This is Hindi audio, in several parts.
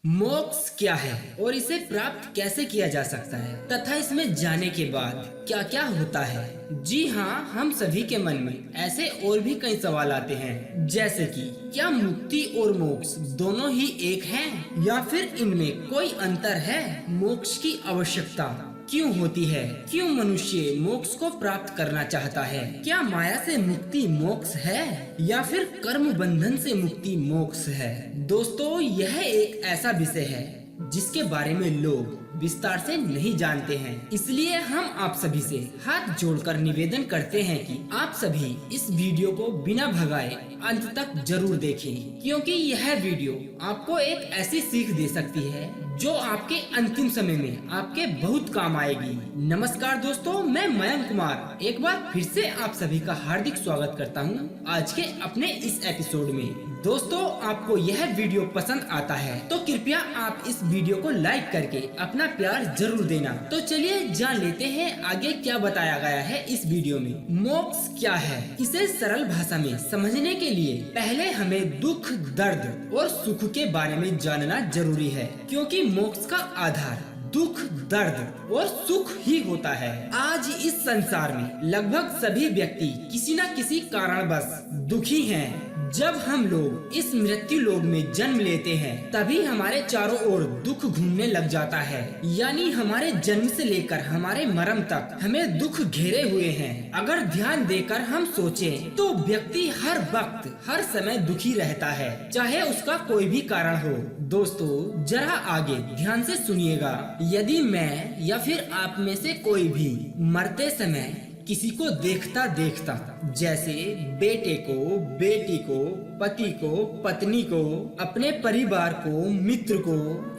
मोक्ष क्या है और इसे प्राप्त कैसे किया जा सकता है तथा इसमें जाने के बाद क्या क्या होता है। जी हाँ, हम सभी के मन में ऐसे और भी कई सवाल आते हैं, जैसे कि क्या मुक्ति और मोक्ष दोनों ही एक हैं या फिर इनमें कोई अंतर है। मोक्ष की आवश्यकता क्यों होती है, क्यों मनुष्य मोक्ष को प्राप्त करना चाहता है, क्या माया से मुक्ति मोक्ष है या फिर कर्म बंधन से मुक्ति मोक्ष है। दोस्तों, यह एक ऐसा विषय है जिसके बारे में लोग विस्तार से नहीं जानते हैं, इसलिए हम आप सभी से हाथ जोड़कर निवेदन करते हैं कि आप सभी इस वीडियो को बिना भगाए अंत तक जरूर देखें, क्योंकि यह वीडियो आपको एक ऐसी सीख दे सकती है जो आपके अंतिम समय में आपके बहुत काम आएगी। नमस्कार दोस्तों, मैं मयंक कुमार एक बार फिर से आप सभी का हार्दिक स्वागत करता हूँ आज के अपने इस एपिसोड में। दोस्तों, आपको यह वीडियो पसंद आता है तो कृपया आप इस वीडियो को लाइक करके अपना प्यार जरूर देना। तो चलिए जान लेते हैं आगे क्या बताया गया है इस वीडियो में। मोक्ष क्या है, इसे सरल भाषा में समझने के लिए पहले हमें दुख, दर्द और सुख के बारे में जानना जरूरी है, क्योंकि मोक्ष का आधार दुख, दर्द और सुख ही होता है। आज इस संसार में लगभग सभी व्यक्ति किसी न किसी कारणवश दुखी हैं। जब हम लोग इस मृत्यु लोक में जन्म लेते हैं तभी हमारे चारों ओर दुख घूमने लग जाता है, यानी हमारे जन्म से लेकर हमारे मरण तक हमें दुख घेरे हुए हैं। अगर ध्यान देकर हम सोचें तो व्यक्ति हर वक्त हर समय दुखी रहता है, चाहे उसका कोई भी कारण हो। दोस्तों, जरा आगे ध्यान से सुनिएगा। यदि मैं या फिर आप में से कोई भी मरते समय किसी को देखता देखता, जैसे बेटे को, बेटी को, पति को, पत्नी को, अपने परिवार को, मित्र को,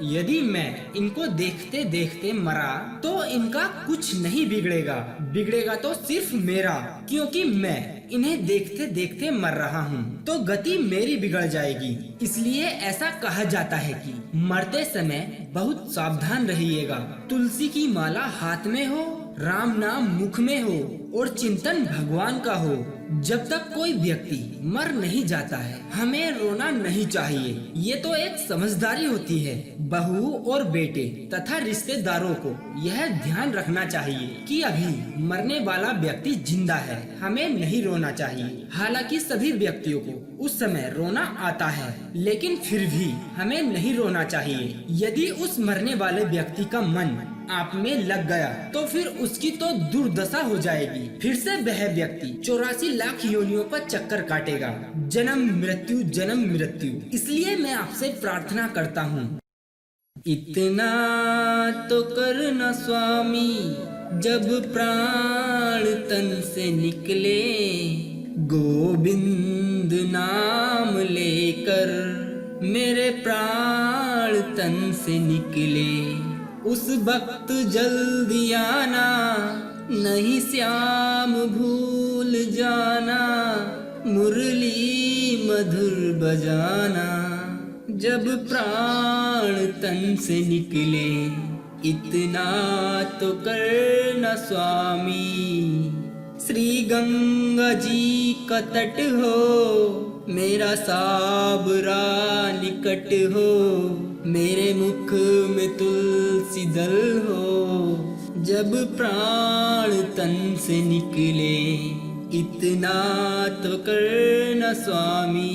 यदि मैं इनको देखते देखते मरा तो इनका कुछ नहीं बिगड़ेगा, बिगड़ेगा तो सिर्फ मेरा, क्योंकि मैं इन्हें देखते देखते मर रहा हूँ तो गति मेरी बिगड़ जाएगी। इसलिए ऐसा कहा जाता है कि मरते समय बहुत सावधान रहिएगा। तुलसी की माला हाथ में हो, राम नाम मुख में हो और चिंतन भगवान का हो। जब तक कोई व्यक्ति मर नहीं जाता है हमें रोना नहीं चाहिए, ये तो एक समझदारी होती है। बहू और बेटे तथा रिश्तेदारों को यह ध्यान रखना चाहिए कि अभी मरने वाला व्यक्ति जिंदा है, हमें नहीं रोना चाहिए। हालांकि सभी व्यक्तियों को उस समय रोना आता है, लेकिन फिर भी हमें नहीं रोना चाहिए। यदि उस मरने वाले व्यक्ति का मन आप में लग गया तो फिर उसकी तो दुर्दशा हो जाएगी। फिर से वह व्यक्ति 84 लाख योनियों का चक्कर काटेगा, जन्म मृत्यु जन्म मृत्यु। इसलिए मैं आपसे प्रार्थना करता हूँ, इतना तो करना स्वामी, जब प्राण तन से निकले, गोविंद नाम लेकर मेरे प्राण तन से निकले। उस वक्त जल्दी आना, नहीं श्याम भूल जाना, मुरली मधुर बजाना, जब प्राण तन से निकले, इतना तो करना स्वामी। श्री गंगा जी का तट हो, मेरा साबरा निकट हो, मेरे मुख में तुलसी दल हो, जब प्राण तन से निकले, इतना तो करना स्वामी।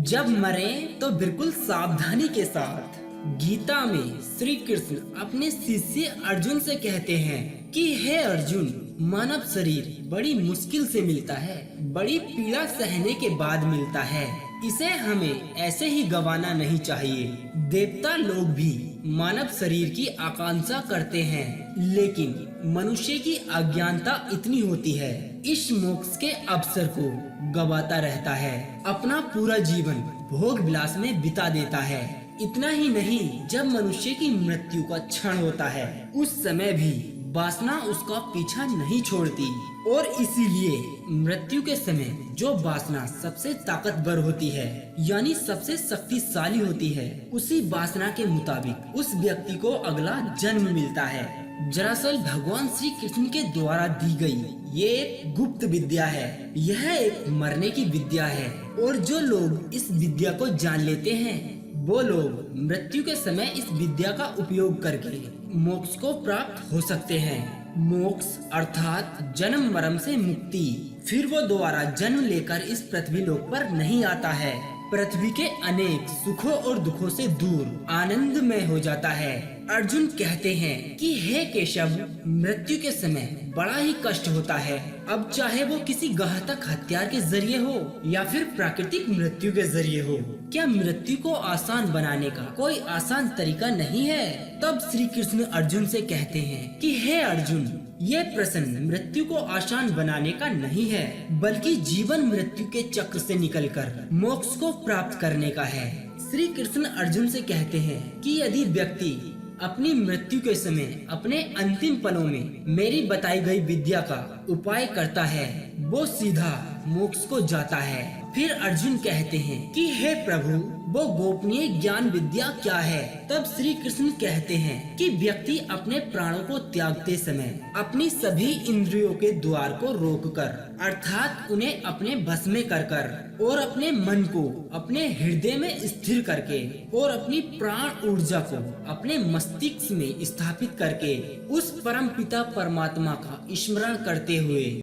जब मरे तो बिल्कुल सावधानी के साथ। गीता में श्री कृष्ण अपने शिष्य अर्जुन से कहते हैं कि हे अर्जुन, मानव शरीर बड़ी मुश्किल से मिलता है, बड़ी पीड़ा सहने के बाद मिलता है, इसे हमें ऐसे ही गंवाना नहीं चाहिए। देवता लोग भी मानव शरीर की आकांक्षा करते हैं, लेकिन मनुष्य की अज्ञानता इतनी होती है, इस मोक्ष के अवसर को गवाता रहता है, अपना पूरा जीवन भोग विलास में बिता देता है। इतना ही नहीं, जब मनुष्य की मृत्यु का क्षण होता है उस समय भी वासना उसका पीछा नहीं छोड़ती और इसीलिए मृत्यु के समय जो वासना सबसे ताकतवर होती है यानी सबसे शक्तिशाली होती है, उसी वासना के मुताबिक उस व्यक्ति को अगला जन्म मिलता है। दरअसल भगवान श्री कृष्ण के द्वारा दी गई ये एक गुप्त विद्या है। यह एक मरने की विद्या है और जो लोग इस विद्या को जान लेते हैं वो लोग मृत्यु के समय इस विद्या का उपयोग करके मोक्ष को प्राप्त हो सकते हैं। मोक्ष अर्थात जन्म मरण से मुक्ति। फिर वो दोबारा जन्म लेकर इस पृथ्वी लोक पर नहीं आता है, पृथ्वी के अनेक सुखों और दुखों से दूर आनंदमय हो जाता है। अर्जुन कहते हैं कि हे केशव, मृत्यु के समय बड़ा ही कष्ट होता है, अब चाहे वो किसी घातक हथियार के जरिए हो या फिर प्राकृतिक मृत्यु के जरिए हो। क्या मृत्यु को आसान बनाने का कोई आसान तरीका नहीं है? तब श्री कृष्ण अर्जुन से कहते हैं कि हे अर्जुन, ये प्रश्न मृत्यु को आसान बनाने का नहीं है, बल्कि जीवन मृत्यु के चक्र से निकलकर मोक्ष को प्राप्त करने का है। श्री कृष्ण अर्जुन से कहते हैं कि यदि व्यक्ति अपनी मृत्यु के समय अपने अंतिम पलों में मेरी बताई गई विद्या का उपाय करता है, वो सीधा मोक्ष को जाता है। फिर अर्जुन कहते हैं कि हे प्रभु, वो गोपनीय ज्ञान विद्या क्या है? तब श्री कृष्ण कहते हैं कि व्यक्ति अपने प्राणों को त्यागते समय अपनी सभी इंद्रियों के द्वार को रोककर अर्थात उन्हें अपने बस में कर और अपने मन को अपने हृदय में स्थिर करके और अपनी प्राण ऊर्जा को अपने मस्तिष्क में स्थापित करके उस परम पिता परमात्मा का स्मरण करते हुए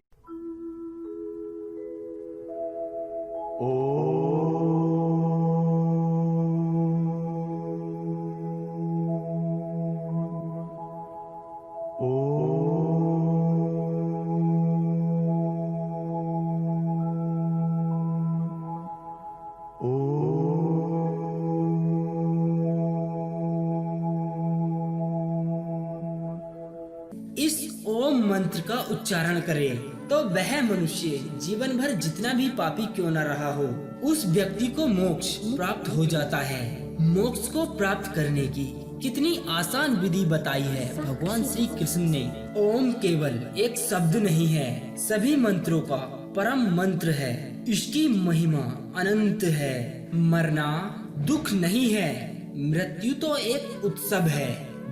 इस ओम मंत्र का उच्चारण करे तो वह मनुष्य जीवन भर जितना भी पापी क्यों न रहा हो, उस व्यक्ति को मोक्ष प्राप्त हो जाता है। मोक्ष को प्राप्त करने की कितनी आसान विधि बताई है भगवान श्री कृष्ण ने। ओम केवल एक शब्द नहीं है, सभी मंत्रों का परम मंत्र है। इसकी महिमा अनंत है। मरना दुख नहीं है, मृत्यु तो एक उत्सव है,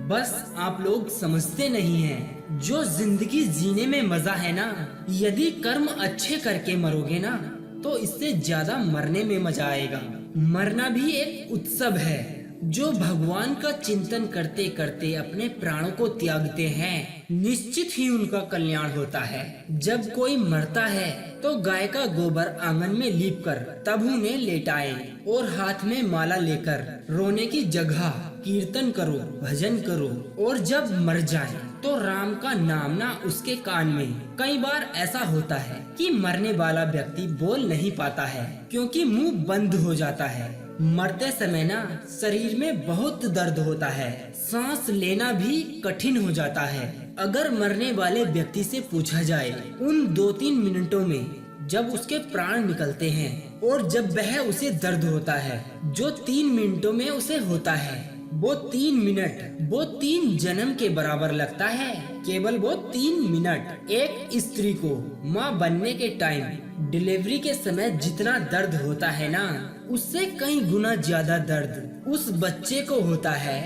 बस आप लोग समझते नहीं हैं। जो जिंदगी जीने में मजा है ना, यदि कर्म अच्छे करके मरोगे ना तो इससे ज्यादा मरने में मजा आएगा। मरना भी एक उत्सव है। जो भगवान का चिंतन करते करते अपने प्राणों को त्यागते हैं, निश्चित ही उनका कल्याण होता है। जब कोई मरता है तो गाय का गोबर आंगन में लीप कर तब उन्हें लेटाएं और हाथ में माला लेकर रोने की जगह कीर्तन करो, भजन करो और जब मर जाए तो राम का नाम ना उसके कान में। कई बार ऐसा होता है कि मरने वाला व्यक्ति बोल नहीं पाता है क्योंकि मुंह बंद हो जाता है। मरते समय ना शरीर में बहुत दर्द होता है, सांस लेना भी कठिन हो जाता है। अगर मरने वाले व्यक्ति से पूछा जाए उन 2-3 मिनटों में जब उसके प्राण निकलते हैं और जब वह उसे दर्द होता है जो 3 मिनटों में उसे होता है, वो 3 मिनट वो 3 जन्म के बराबर लगता है। केवल वो 3 मिनट। एक स्त्री को माँ बनने के टाइम डिलीवरी के समय जितना दर्द होता है ना, उससे कई गुना ज्यादा दर्द उस बच्चे को होता है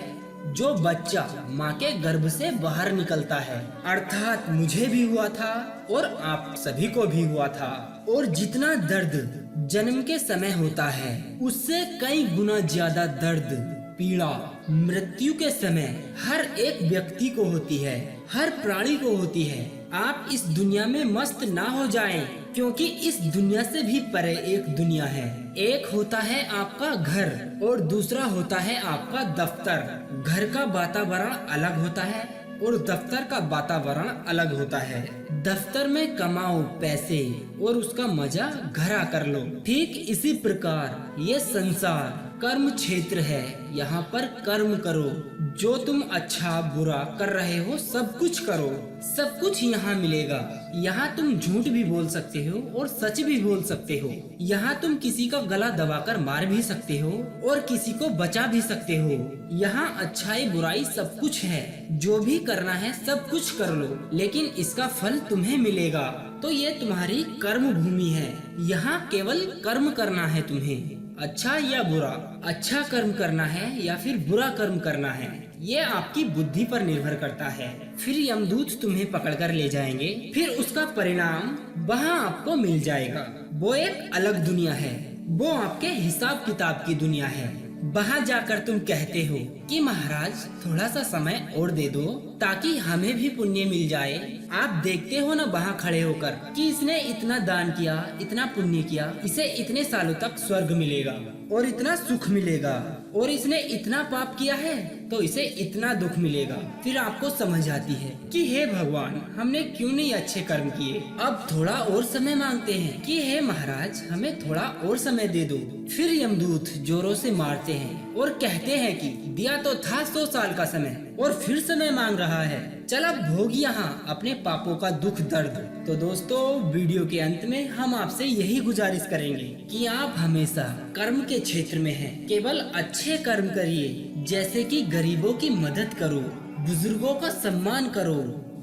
जो बच्चा माँ के गर्भ से बाहर निकलता है। अर्थात मुझे भी हुआ था और आप सभी को भी हुआ था। और जितना दर्द जन्म के समय होता है उससे कई गुना ज्यादा दर्द पीड़ा मृत्यु के समय हर एक व्यक्ति को होती है, हर प्राणी को होती है। आप इस दुनिया में मस्त ना हो जाएं, क्योंकि इस दुनिया से भी परे एक दुनिया है। एक होता है आपका घर और दूसरा होता है आपका दफ्तर। घर का वातावरण अलग होता है और दफ्तर का वातावरण अलग होता है। दफ्तर में कमाओ पैसे और उसका मजा घर आकर लो। ठीक इसी प्रकार ये संसार कर्म क्षेत्र है, यहाँ पर कर्म करो। जो तुम अच्छा बुरा कर रहे हो सब कुछ करो, सब कुछ यहाँ मिलेगा। यहाँ तुम झूठ भी बोल सकते हो और सच भी बोल सकते हो। यहाँ तुम किसी का गला दबाकर मार भी सकते हो और किसी को बचा भी सकते हो। यहाँ अच्छाई बुराई सब कुछ है। जो भी करना है सब कुछ कर लो, लेकिन इसका फल तुम्हें मिलेगा। तो ये तुम्हारी कर्म भूमि है। यहाँ केवल कर्म करना है तुम्हें, अच्छा या बुरा। अच्छा कर्म करना है या फिर बुरा कर्म करना है, ये आपकी बुद्धि पर निर्भर करता है। फिर यमदूत तुम्हें पकड़कर ले जाएंगे, फिर उसका परिणाम वहाँ आपको मिल जाएगा। वो एक अलग दुनिया है, वो आपके हिसाब किताब की दुनिया है। वहाँ जाकर तुम कहते हो कि महाराज थोड़ा सा समय और दे दो ताकि हमें भी पुण्य मिल जाए। आप देखते हो ना वहाँ खड़े होकर कि इसने इतना दान किया, इतना पुण्य किया, इसे इतने सालों तक स्वर्ग मिलेगा और इतना सुख मिलेगा, और इसने इतना पाप किया है तो इसे इतना दुख मिलेगा। फिर आपको समझ आती है कि हे भगवान, हमने क्यों नहीं अच्छे कर्म किए। अब थोड़ा और समय मांगते हैं कि हे महाराज हमें थोड़ा और समय दे दो। फिर यमदूत जोरों से मारते हैं और कहते हैं कि दिया तो था 100 साल का समय और फिर समय मांग रहा है। चल अब भोग यहाँ अपने पापों का दुख दर्द। तो दोस्तों, वीडियो के अंत में हम आपसे यही गुजारिश करेंगे कि आप हमेशा कर्म के क्षेत्र में हैं, केवल अच्छे कर्म करिए, जैसे कि गरीबों की मदद करो, बुजुर्गों का सम्मान करो,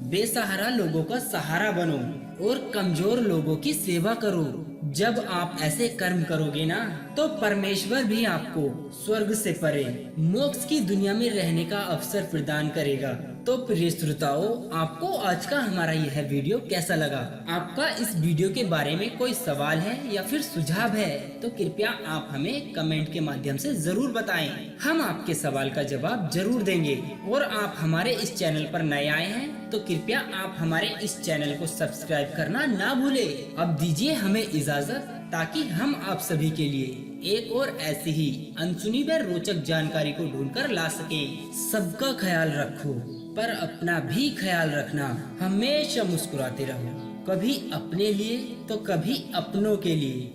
बेसहारा लोगों का सहारा बनो और कमजोर लोगों की सेवा करो। जब आप ऐसे कर्म करोगे ना, तो परमेश्वर भी आपको स्वर्ग से परे मोक्ष की दुनिया में रहने का अवसर प्रदान करेगा। तो प्रिय श्रोताओं, आपको आज का हमारा यह वीडियो कैसा लगा? आपका इस वीडियो के बारे में कोई सवाल है या फिर सुझाव है तो कृपया आप हमें कमेंट के माध्यम से जरूर बताएं। हम आपके सवाल का जवाब जरूर देंगे। और आप हमारे इस चैनल पर नए आए हैं तो कृपया आप हमारे इस चैनल को सब्सक्राइब करना ना भूलें। अब दीजिए हमें इजाजत, ताकि हम आप सभी के लिए एक और ऐसी ही अनसुनी व रोचक जानकारी को ढूंढकर ला सकें। सबका ख्याल रखो, पर अपना भी ख्याल रखना। हमेशा मुस्कुराते रहो, कभी अपने लिए तो कभी अपनों के लिए।